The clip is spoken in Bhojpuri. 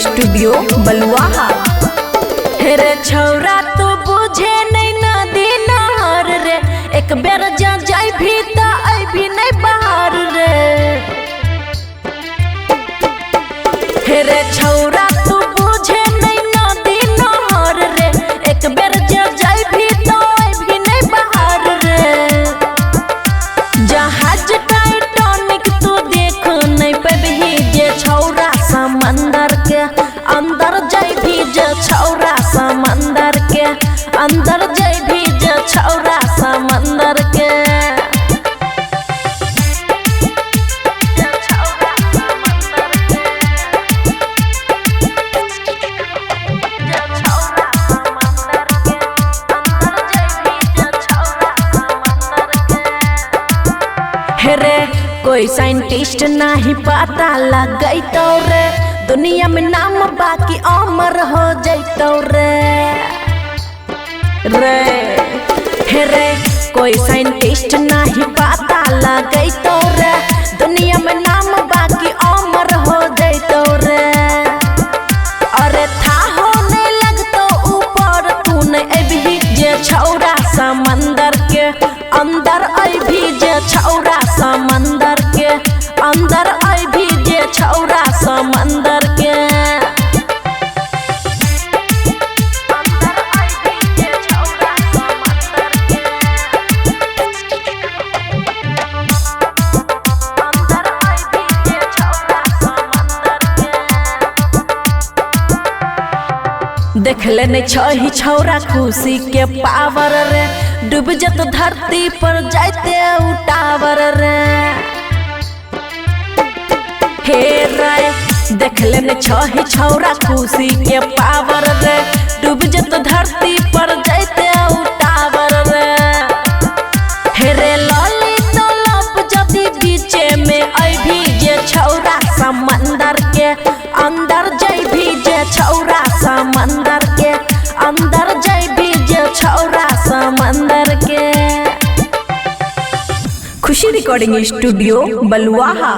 स्टूडियो बलुआहा। रे छौरा तो बुझे नहीं नदी नहर रे, एक बेर जा जाई भी त अभी नहीं बाहर रे। रे छौरा तो बुझे नहीं नदी नहर रे, एक बेर जा जाई भी त अभी नहीं बाहर रे। जहाज टाइटैनिक तो देख नहीं पबही जे छौरा समंदर के अंदर जाई भी जे छौरा समंदर के अंदर जाई भी जे छौरा समंदर के। रे कोई साइंटिस्ट नहीं पता लगैतो रे, दुनिया में नाम बाकी अमर हो जैतो रे। रे कोई साइंटिस्ट नहीं पता लगैतो रे, दुनिया में नाम बाकी अमर हो जैतो रे। अरे था होने लगतो ऊपर तू नहीं अभी जे छौरा समंदर के अंदर अभी जे छौरा समंदर के अंदर अभी जे छौरा समंदर के। देख लेने छही छौरा खुशी के पावर रे, डूब जत धरती पर जाते उटावर रे। हे रे देख लेने छही छौरा खुशी के पावर रे, डूब जत धरती पर जाते उटावर रे। हे रे लली तो लब जदी बीचे में अभी जे छौरा समंदर के अंदर जाई भी जे छौरा समंदर के अंदर जाई भी जे छौरा समंदर के। खुशी रिकॉर्डिंग स्टूडियो बलुआहा।